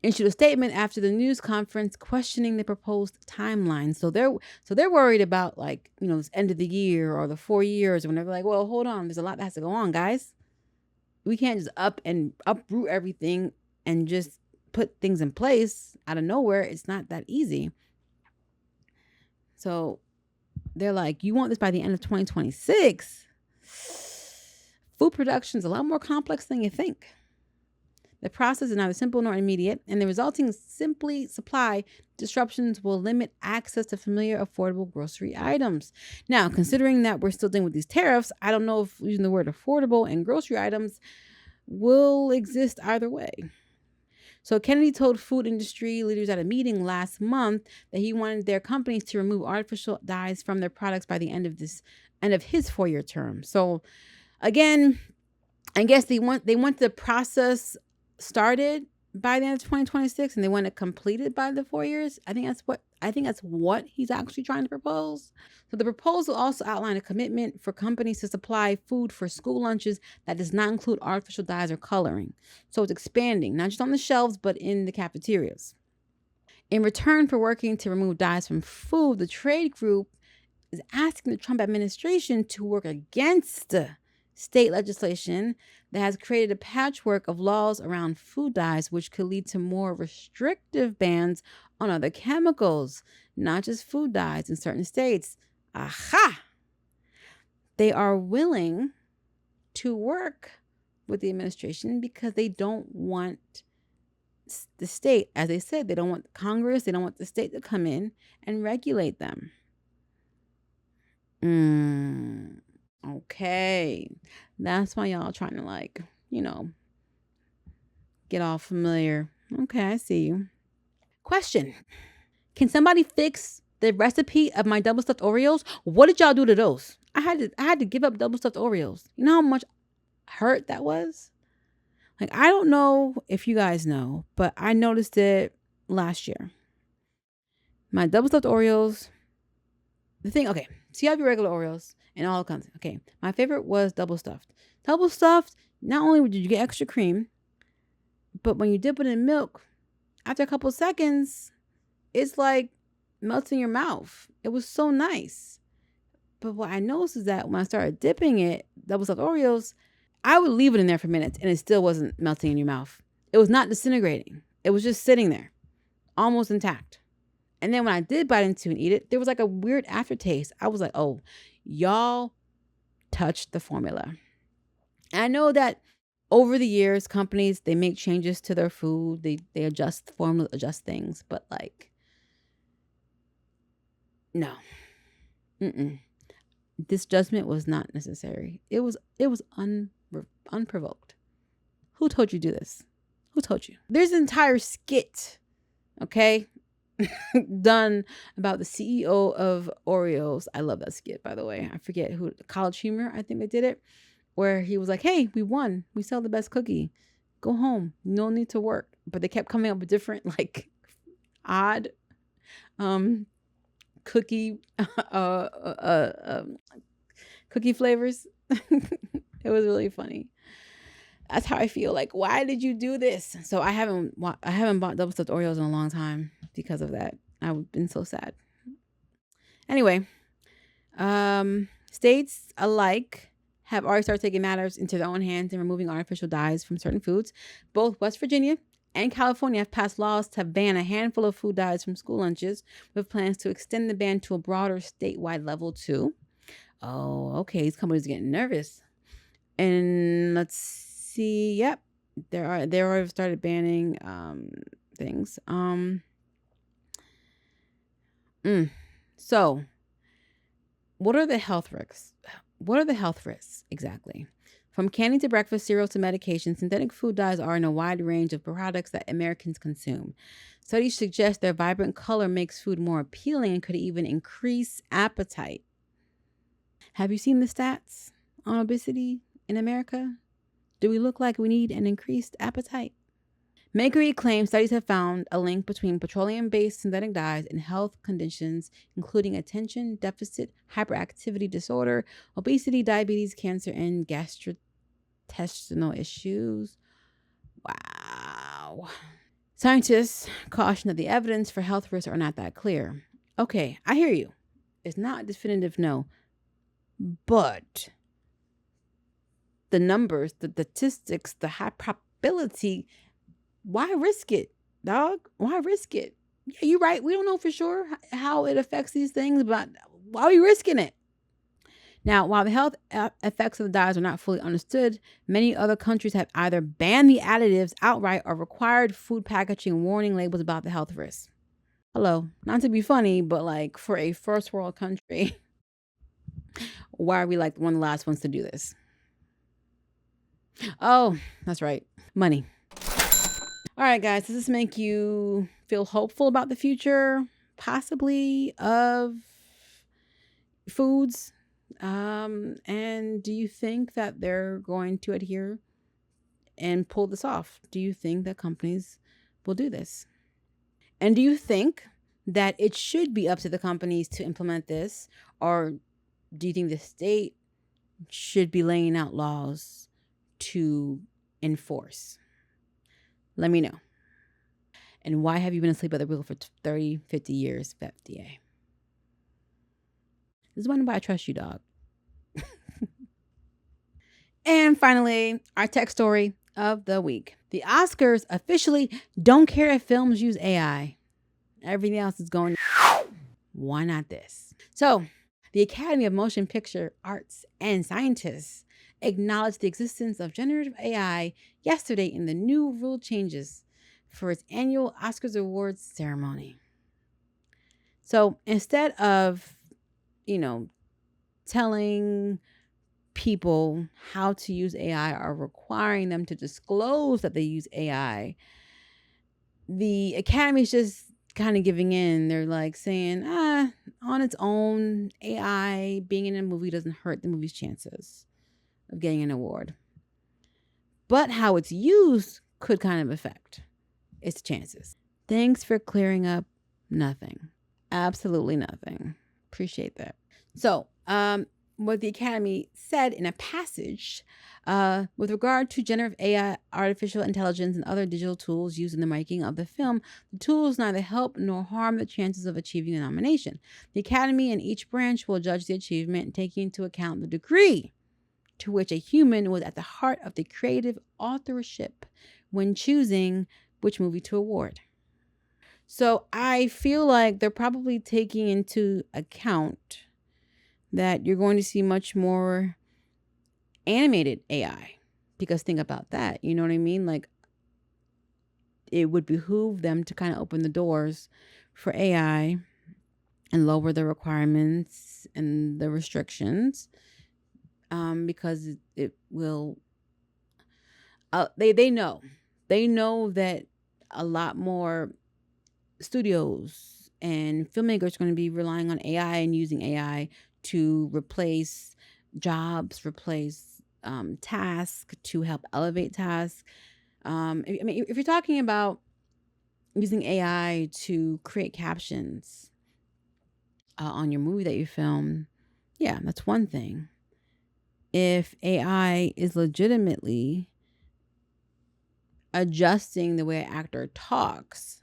Issued a statement after the news conference questioning the proposed timeline. So they're worried about, like, this end of the year or the 4 years or whenever. Like, well, hold on, there's a lot that has to go on, guys. We can't just uproot everything and just put things in place out of nowhere. It's not that easy. So they're like, you want this by the end of 2026? Food production is a lot more complex than you think. The process is neither simple nor immediate, and the resulting supply disruptions will limit access to familiar, affordable grocery items. Now, considering that we're still dealing with these tariffs, I don't know if using the word affordable and grocery items will exist either way. So Kennedy told food industry leaders at a meeting last month that he wanted their companies to remove artificial dyes from their products by the end of his 4-year term. So again, I guess they want the process started by the end of 2026 and they want it completed by the 4 years. I think that's what he's actually trying to propose. So the proposal also outlined a commitment for companies to supply food for school lunches that does not include artificial dyes or coloring. So it's expanding, not just on the shelves, but in the cafeterias. In return for working to remove dyes from food, the trade group is asking the Trump administration to work against state legislation that has created a patchwork of laws around food dyes, which could lead to more restrictive bans on other chemicals, not just food dyes in certain states. Aha! They are willing to work with the administration because they don't want the state, as they said, they don't want Congress, they don't want the state to come in and regulate them. Okay. That's why y'all trying to get all familiar. Okay, I see you. Question. Can somebody fix the recipe of my double stuffed Oreos? What did y'all do to those? I had to give up double stuffed Oreos. You know how much hurt that was? Like, I don't know if you guys know, but I noticed it last year. My double stuffed Oreos, okay, so you have your regular Oreos and all kinds. Okay, my favorite was double stuffed. Double stuffed, not only did you get extra cream, but when you dip it in milk, after a couple seconds, it's like melts in your mouth. It was so nice. But what I noticed is that when I started dipping it, double stuffed Oreos, I would leave it in there for minutes and it still wasn't melting in your mouth. It was not disintegrating. It was just sitting there, almost intact. And then when I did bite into and eat it, there was like a weird aftertaste. I was like, oh, y'all touched the formula. And I know that over the years, companies, they make changes to their food. They adjust the formula, adjust things. But like, no. This judgment was not necessary. It was unprovoked. Who told you to do this? Who told you? There's an entire skit, okay, done about the CEO of Oreos. I love that skit, by the way. I forget who, College Humor, I think they did it, where he was like, hey, we won. We sell the best cookie. Go home. No need to work. But they kept coming up with different, like, odd cookie cookie flavors. It was really funny. That's how I feel. Like, why did you do this? So I haven't bought double stuffed Oreos in a long time because of that. I've been so sad. Anyway, states alike have already started taking matters into their own hands and removing artificial dyes from certain foods. Both West Virginia and California have passed laws to ban a handful of food dyes from school lunches, with plans to extend the ban to a broader statewide level too. Oh, okay. These companies are getting nervous. And let's see. Yep, they already started banning things. So, what are the health risks? What are the health risks exactly? From candy to breakfast cereal to medication, synthetic food dyes are in a wide range of products that Americans consume. Studies suggest their vibrant color makes food more appealing and could even increase appetite. Have you seen the stats on obesity in America? Do we look like we need an increased appetite? Makery claims studies have found a link between petroleum-based synthetic dyes and health conditions, including attention deficit hyperactivity disorder, obesity, diabetes, cancer, and gastrointestinal issues. Wow. Scientists caution that the evidence for health risks are not that clear. Okay, I hear you. It's not a definitive no, but the numbers, the statistics, the high probability, why risk it, dog? Why risk it? Yeah, you're right. We don't know for sure how it affects these things, but why are we risking it? Now, while the health effects of the dyes are not fully understood, many other countries have either banned the additives outright or required food packaging warning labels about the health risks. Hello, not to be funny, but like for a first world country, why are we like one of the last ones to do this? Oh, that's right. Money. All right, guys, does this make you feel hopeful about the future, possibly, of foods? And do you think that they're going to adhere and pull this off? Do you think that companies will do this? And do you think that it should be up to the companies to implement this? Or do you think the state should be laying out laws to enforce? Let me know. And why have you been asleep at the wheel for 30, 50 years, FDA? This is why I trust you, dog. And finally, our tech story of the week. The Oscars officially don't care if films use AI. Everything else is going, why not this? So, the Academy of Motion Picture Arts and Scientists acknowledged the existence of generative AI yesterday in the new rule changes for its annual Oscars awards ceremony. So, instead of, telling people how to use AI or requiring them to disclose that they use AI, the Academy is just kind of giving in. They're like saying, on its own, AI being in a movie doesn't hurt the movie's chances of getting an award. But how it's used could kind of affect its chances. Thanks for clearing up nothing. Absolutely nothing. Appreciate that. So, what the Academy said in a passage with regard to generative AI, artificial intelligence, and other digital tools used in the making of the film, the tools neither help nor harm the chances of achieving a nomination. The Academy and each branch will judge the achievement, taking into account the degree to which a human was at the heart of the creative authorship when choosing which movie to award. So I feel like they're probably taking into account that you're going to see much more animated AI, because think about that. You know what I mean? Like, it would behoove them to kind of open the doors for AI and lower the requirements and the restrictions, because it will. They know that a lot more studios and filmmakers are going to be relying on AI and using AI to replace jobs, replace tasks, to help elevate tasks. If you're talking about using AI to create captions on your movie that you film, yeah, that's one thing. If AI is legitimately adjusting the way an actor talks,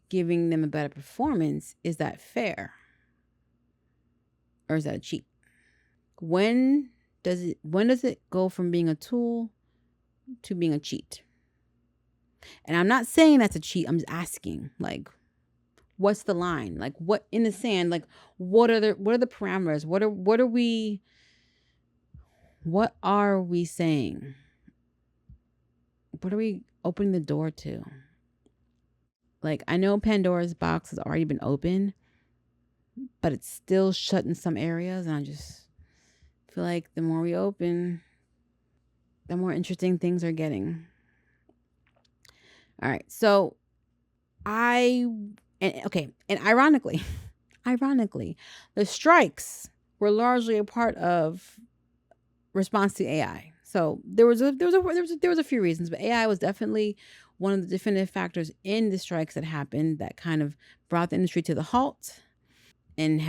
giving them a better performance, is that fair? Or is that a cheat? When does it go from being a tool to being a cheat? And I'm not saying that's a cheat. I'm just asking, like, what's the line? Like, what in the sand? Like, what are the parameters? What are we saying? What are we opening the door to? Like, I know Pandora's box has already been open, but it's still shut in some areas, and I just feel like the more we open, the more interesting things are getting. All right, so and ironically, the strikes were largely a part of response to AI. So there was a few reasons, but AI was definitely one of the definitive factors in the strikes that happened that kind of brought the industry to the halt and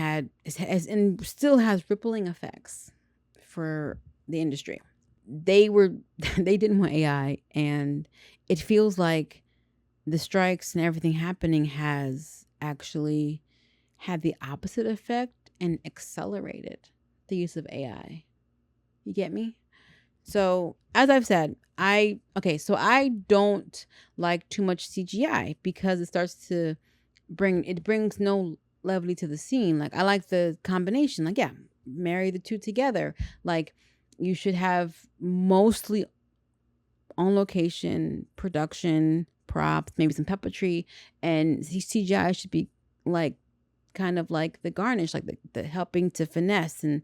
and still has rippling effects for the industry. They didn't want AI, and it feels like the strikes and everything happening has actually had the opposite effect and accelerated the use of AI. You get me? So, as I've said, I don't like too much CGI because it starts to brings no levity to the scene. Like, I like the combination. Like, yeah, marry the two together. Like, you should have mostly on location production, props, maybe some puppetry, and CGI should be like kind of like the garnish, like the helping to finesse and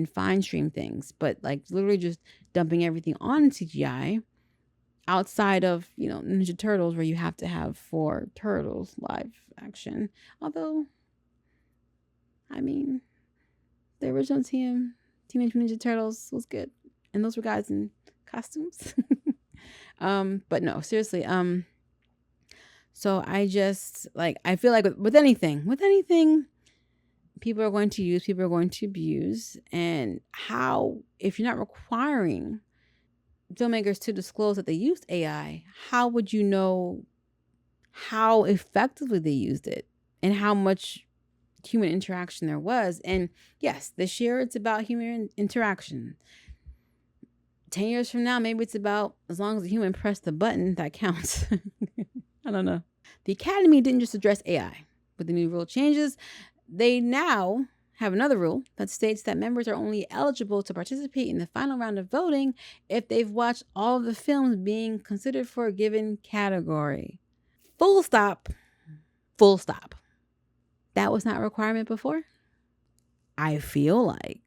fine stream things. But like literally just dumping everything on CGI outside of, Ninja Turtles, where you have to have 4 turtles live action. Although, I mean, the original Teenage Mutant Ninja Turtles was good, and those were guys in costumes. But no, seriously. So I just I feel like with anything, people are going to use, people are going to abuse. And if you're not requiring filmmakers to disclose that they used AI, how would you know how effectively they used it and how much human interaction there was? And yes, this year it's about human interaction. 10 years from now, maybe it's about as long as the human pressed the button, that counts. I don't know. The Academy didn't just address AI. With the new rule changes, they now have another rule that states that members are only eligible to participate in the final round of voting if they've watched all of the films being considered for a given category. Full stop. Full stop. That was not a requirement before. I feel like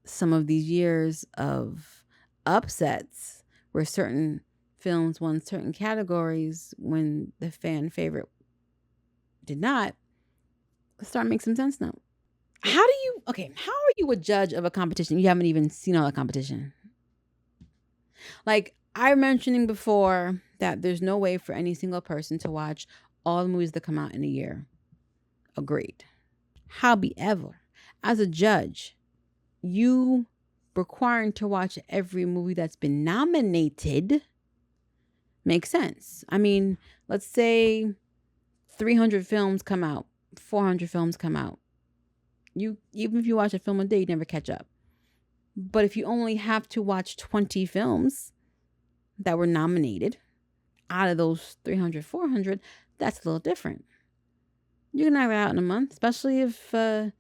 some of these years of upsets where certain films won certain categories when the fan favorite did not, start making some sense now. How are you a judge of a competition? You haven't even seen all the competition. Like I mentioning before that there's no way for any single person to watch all the movies that come out in a year. Agreed. However, as a judge, you requiring to watch every movie that's been nominated makes sense. I mean, let's say 300 films come out, 400 films come out. Even if you watch a film a day, you never catch up. But if you only have to watch 20 films that were nominated out of those 300, 400, that's a little different. You can knock that out in a month, especially if is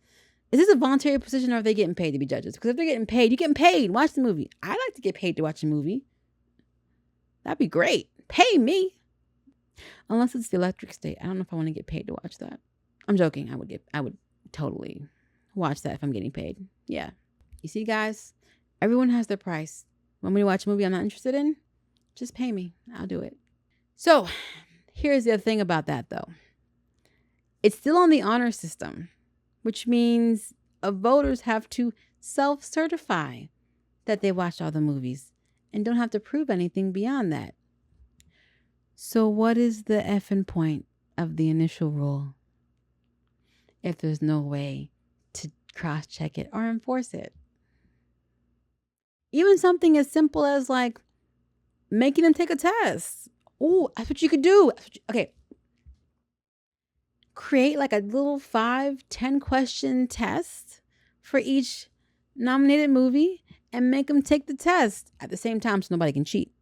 this a voluntary position or are they getting paid to be judges? Because if they're getting paid, you're getting paid. Watch the movie. I'd like to get paid to watch a movie. That'd be great. Pay me. Unless it's the Electric State. I don't know if I want to get paid to watch that. I'm joking. I would totally watch that if I'm getting paid. Yeah. You see, guys, everyone has their price. Want me to watch a movie I'm not interested in? Just pay me. I'll do it. So here's the other thing about that, though. It's still on the honor system, which means voters have to self-certify that they watched all the movies and don't have to prove anything beyond that. So what is the effing point of the initial rule if there's no way to cross-check it or enforce it? Even something as simple as making them take a test. Oh, that's what you could do. Okay. Create a little 5-10 question test for each nominated movie and make them take the test at the same time so nobody can cheat.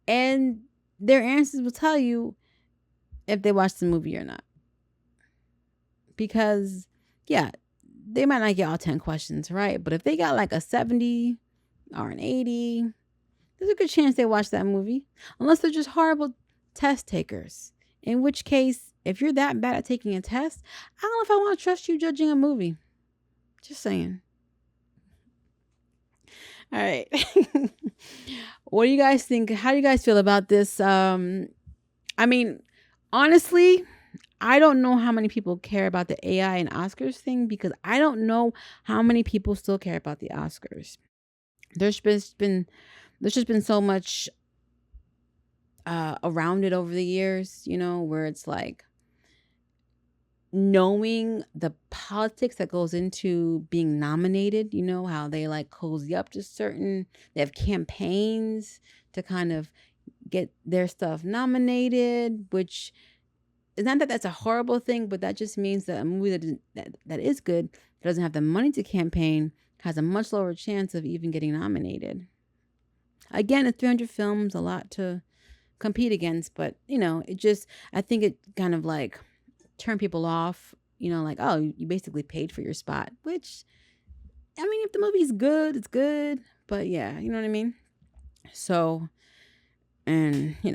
And their answers will tell you if they watched the movie or not. Because, yeah, they might not get all 10 questions right, but if they got like a 70 or an 80, there's a good chance they watched that movie. Unless they're just horrible test takers. In which case, if you're that bad at taking a test, I don't know if I want to trust you judging a movie. Just saying. All right. What do you guys think? How do you guys feel about this? I mean, honestly, I don't know how many people care about the AI and Oscars thing, because I don't know how many people still care about the Oscars. There's just been so much around it over the years, where it's like knowing the politics that goes into being nominated, how they like cozy up to they have campaigns to kind of get their stuff nominated, which is not that that's a horrible thing, but that just means that a movie that is good, that doesn't have the money to campaign, has a much lower chance of even getting nominated. Again, it's 300 films, a lot to compete against, but I think it kind of like turn people off, like, oh, you basically paid for your spot, which, I mean, if the movie's good, it's good, but yeah, you know what I mean? So, and, a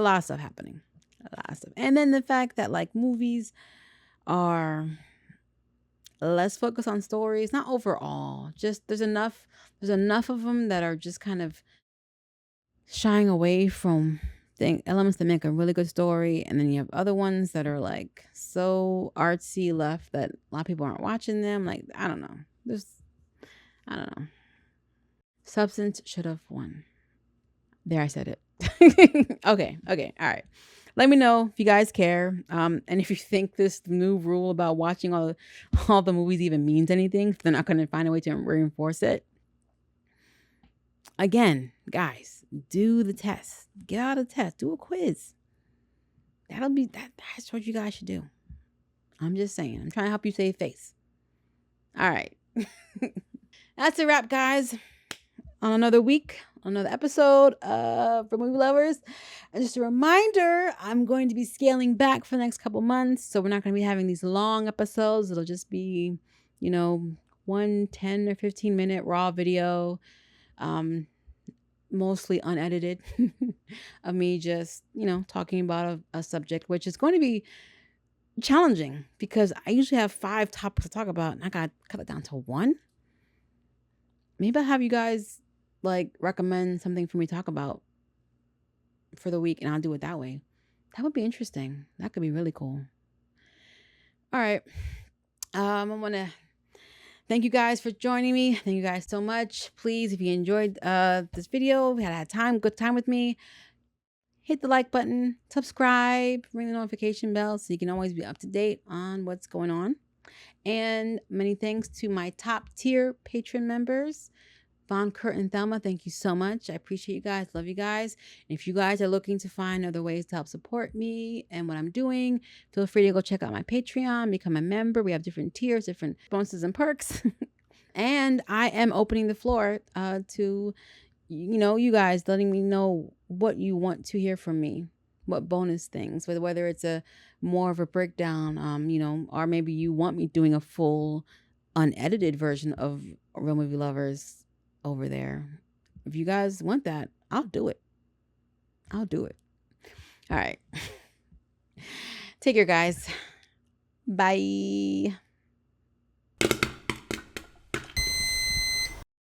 lot of stuff happening, a lot of stuff. And then the fact that like movies are less focused on stories, not overall, just there's enough of them that are just kind of shying away from elements that make a really good story, and then you have other ones that are like so artsy left that a lot of people aren't watching them. Like, I don't know. Substance should have won. There, I said it. Okay, all right. Let me know if you guys care, and if you think this new rule about watching all the movies even means anything. If they're not going to find a way to reinforce it. Again, guys, do the test. Get out of the test. Do a quiz. That's what you guys should do. I'm just saying. I'm trying to help you save face. All right. That's a wrap, guys. On another week, another episode for Movie Lovers. And just a reminder, I'm going to be scaling back for the next couple months. So we're not going to be having these long episodes. It'll just be, 1 10 or 15 minute raw video. Mostly unedited of me just, talking about a subject, which is going to be challenging because I usually have 5 topics to talk about and I got to cut it down to 1. Maybe I'll have you guys like recommend something for me to talk about for the week and I'll do it that way. That would be interesting. That could be really cool. All right. I want to thank you guys for joining me. Thank you guys so much. Please, if you enjoyed this video, had good time with me, hit the like button, subscribe, ring the notification bell so you can always be up to date on what's going on. And many thanks to my top tier patron members, Von, Kurt, and Thelma. Thank you so much. I appreciate you guys. Love you guys. And if you guys are looking to find other ways to help support me and what I'm doing, feel free to go check out my Patreon, become a member. We have different tiers, different bonuses and perks. And I am opening the floor to, you guys letting me know what you want to hear from me, what bonus things, whether it's a more of a breakdown, or maybe you want me doing a full unedited version of Real Movie Lovers over there. If you guys want that, I'll do it. All right. Take care, guys. Bye.